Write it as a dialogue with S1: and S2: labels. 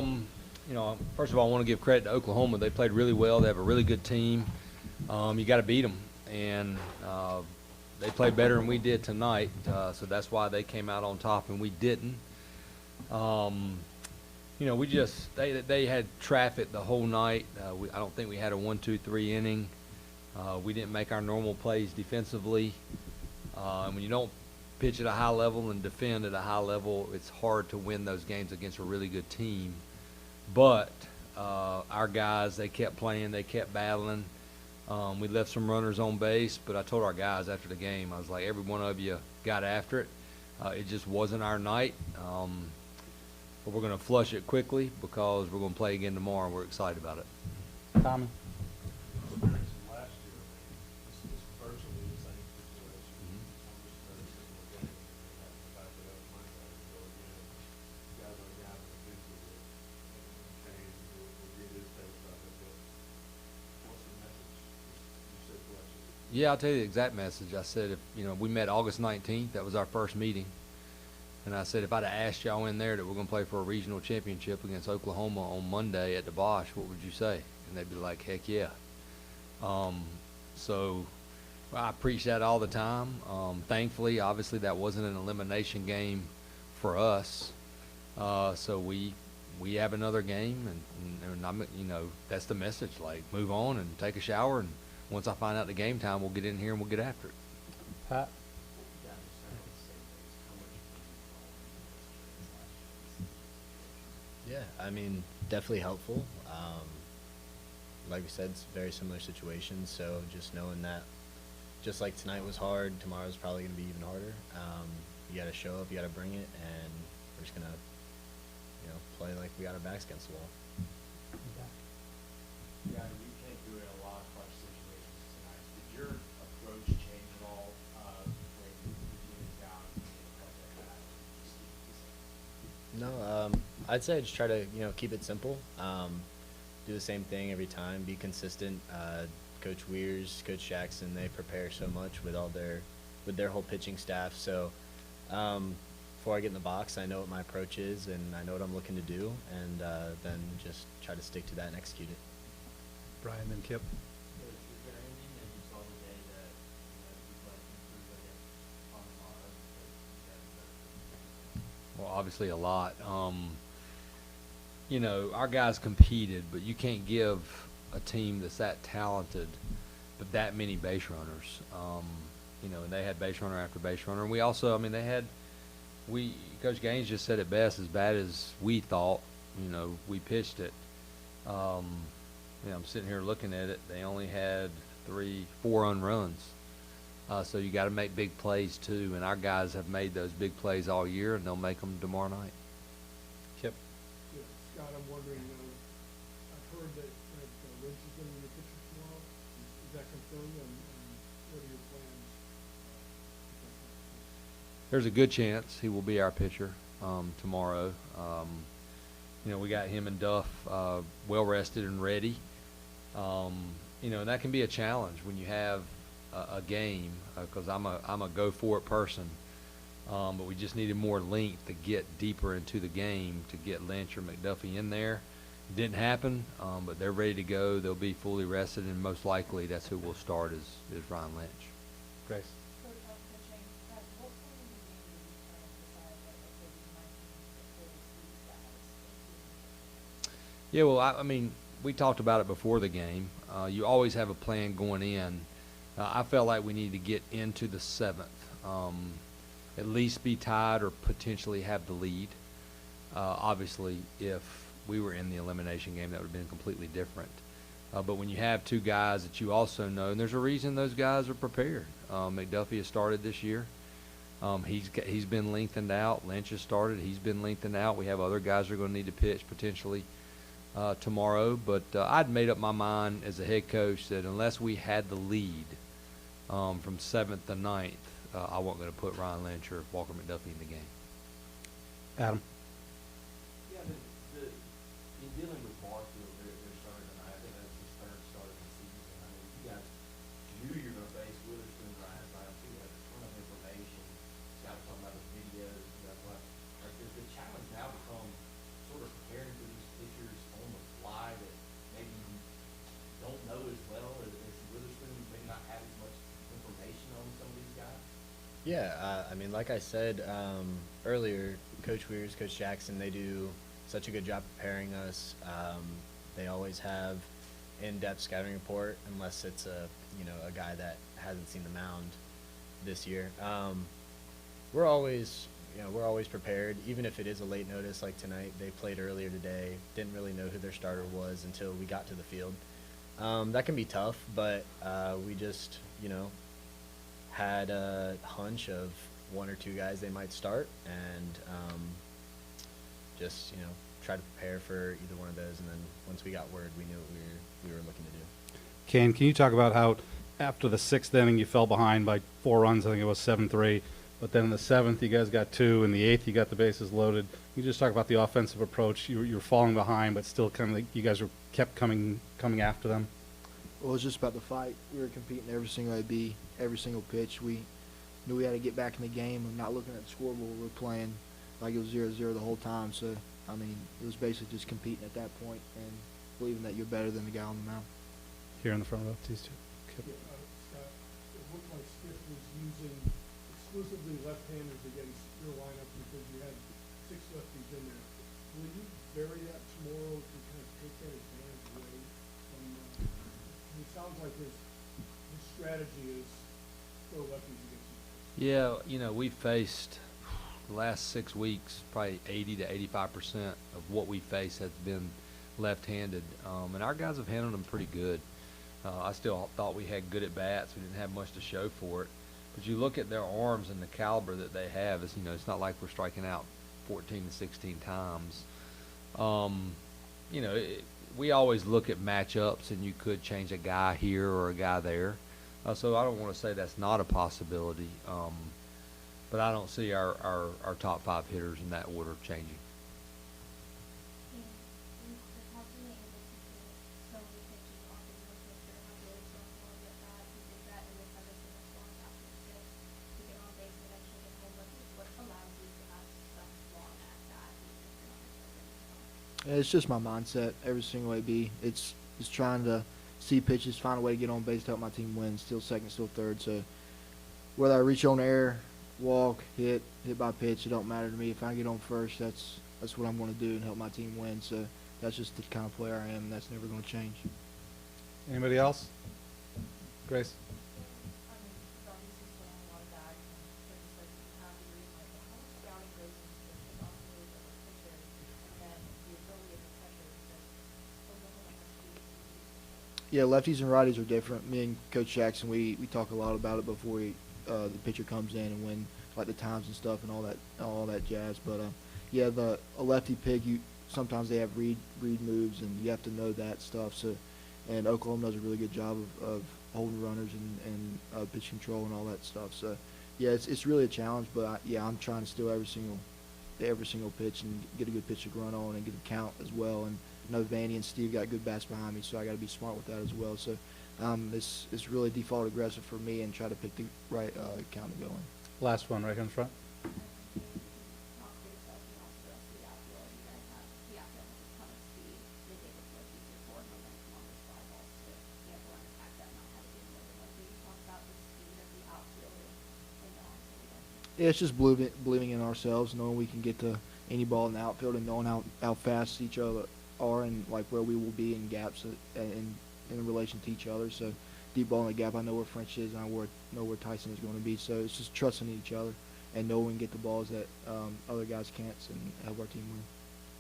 S1: You know, first of all, I want to give credit to Oklahoma. They played really well. They have a really good team. You got to beat them, and they played better than we did tonight. So that's why they came out on top and we didn't. You know, they had traffic the whole night. I don't think we had a 1-2-3 inning. We didn't make our normal plays defensively. And when you don't pitch at a high level and defend at a high level, it's hard to win those games against a really good team. But our guys, they kept playing, they kept battling. We left some runners on base, but I told our guys after the game, I was like, every one of you got after it. It just wasn't our night. But we're going to flush it quickly because we're going to play again tomorrow, and we're excited about it.
S2: Tommy?
S1: Yeah, I'll tell you the exact message. I said, if you know, we met August 19th. That was our first meeting. And I said, if I'd have asked y'all in there that we're going to play for a regional championship against Oklahoma on Monday at the Bosch, what would you say? And they'd be like, heck yeah. So I preach that all the time. Thankfully, obviously, that wasn't an elimination game for us. So we have another game, and I'm, you know, that's the message. Like, move on and take a shower, and once I find out the game time, we'll get in here and we'll get after it.
S2: Pat?
S3: Yeah, I mean, definitely helpful. Like we said, it's a very similar situation, so just knowing that, just like tonight was hard, tomorrow's probably going to be even harder. You got to show up, you got to bring it, and we're just going to, you know, play like we got our backs against the wall.
S4: Yeah, you came through in a lot of clutch situations tonight. Did your approach change at all when the team is down in the clutch like that?
S3: No, I'd say I just try to, you know, keep it simple. Do the same thing every time. Be consistent. Coach Weirs, Coach Jackson, they prepare so much with their whole pitching staff. So before I get in the box, I know what my approach is and I know what I'm looking to do, and then just try to stick to that and execute it.
S2: Brian, then Kip.
S4: Is there anything that you saw today that you'd like to improve on tomorrow?
S1: Well, obviously a lot. You know, our guys competed, but you can't give a team that's that talented but that many base runners. You know, and they had base runner after base runner. And we also, I mean, Coach Gaines just said it best, as bad as we thought, you know, we pitched it. You know, I'm sitting here looking at it. They only had 4 unruns. So you got to make big plays too, and our guys have made those big plays all year, and they'll make them tomorrow night.
S2: Kip?
S5: Yeah, Scott, I'm wondering, I've heard that Lynch is going to be the pitcher tomorrow. Is that confirmed, and what are your plans?
S1: There's a good chance he will be our pitcher tomorrow. You know, we got him and Duff well rested and ready. You know, and that can be a challenge when you have a game, because I'm a go for it person. But we just needed more length to get deeper into the game to get Lynch or McDuffie in there. It didn't happen, but they're ready to go. They'll be fully rested, and most likely that's who will start is Ryan Lynch.
S2: Grace?
S1: Yeah, well, I mean, we talked about it before the game. You always have a plan going in. I felt like we needed to get into the 7th, at least be tied or potentially have the lead. Obviously, if we were in the elimination game, that would have been completely different. But when you have 2 guys that you also know, and there's a reason those guys are prepared. McDuffie has started this year. He's been lengthened out. Lynch has started. He's been lengthened out. We have other guys that are going to need to pitch potentially tomorrow. But I'd made up my mind as a head coach that unless we had the lead from 7th to 9th, I wasn't going to put Ryan Lynch or Walker McDuffie in the game.
S2: Adam?
S4: Yeah, in dealing with Barfield, their starter tonight, I think that's his 3rd start of the season. I mean, you guys knew you were going to face Witherspoon last night. You had a ton of information. Scott was talking about the videos. Like, does the challenge now become sort of preparing for these
S3: Yeah, I mean, like I said earlier, Coach Weirs, Coach Jackson, they do such a good job preparing us. They always have in-depth scouting report, unless it's a guy that hasn't seen the mound this year. We're always prepared, even if it is a late notice like tonight. They played earlier today. Didn't really know who their starter was until we got to the field. That can be tough, but we just had a hunch of one or two guys they might start, and just try to prepare for either one of those. And then once we got word, we knew what we were looking to do.
S2: Kane, can you talk about how after the 6th inning you fell behind by 4 runs? I think it was 7-3. But then in the 7th, you guys got 2. In the 8th, you got the bases loaded. You just talk about the offensive approach. You were falling behind, but still kind of you guys kept coming after them.
S6: Well, it was just about the fight. We were competing every single AB, every single pitch. We knew we had to get back in the game and not looking at the scoreboard. We were playing like it was 0-0 the whole time. So, I mean, it was basically just competing at that point and believing that you're better than the guy on the mound.
S2: Here in the front row, these two. Kip.
S5: Scott, it looked like Stiff was using exclusively left-handers against your lineup because you had 6 lefties in there. Will you vary that tomorrow to kind of take that advantage away from it sounds like his strategy is throw lefties against you.
S1: Yeah, we faced the last 6 weeks, probably 80 to 85% of what we face has been left-handed, and our guys have handled them pretty good. I still thought we had good at bats. We didn't have much to show for it, but you look at their arms and the caliber that they have. It's not like we're striking out 14 to 16 times. We always look at matchups, and you could change a guy here or a guy there. So I don't want to say that's not a possibility, but I don't see our top 5 hitters in that order changing.
S6: Yeah, it's just my mindset. Every single AB, it's trying to see pitches, find a way to get on base to help my team win. Still second, still third. So whether I reach on air, walk, hit by pitch, it don't matter to me. If I get on first, that's what I'm going to do and help my team win. So that's just the kind of player I am, and that's never going to change.
S2: Anybody else? Grace?
S6: Yeah, lefties and righties are different. Me and Coach Jackson, we talk a lot about it before the pitcher comes in and when like the times and stuff and all that jazz. But yeah, a lefty pig, sometimes they have read moves and you have to know that stuff. So, and Oklahoma does a really good job of holding runners and pitch control and all that stuff. So, yeah, it's really a challenge. But I'm trying to steal every single pitch and get a good pitch to run on and get a count as well. And I know Vanny and Steve got good bats behind me, so I got to be smart with that as well. So it's really default aggressive for me and try to pick the right count to go in.
S2: Last one, right here in front.
S6: Yeah, it's just believing in ourselves, knowing we can get to any ball in the outfield and knowing how fast each other are and like where we will be in gaps in relation to each other. So deep ball in the gap, I know where French is and I know where Tyson is going to be. So it's just trusting each other and knowing we can get the balls that other guys can't and help our team win.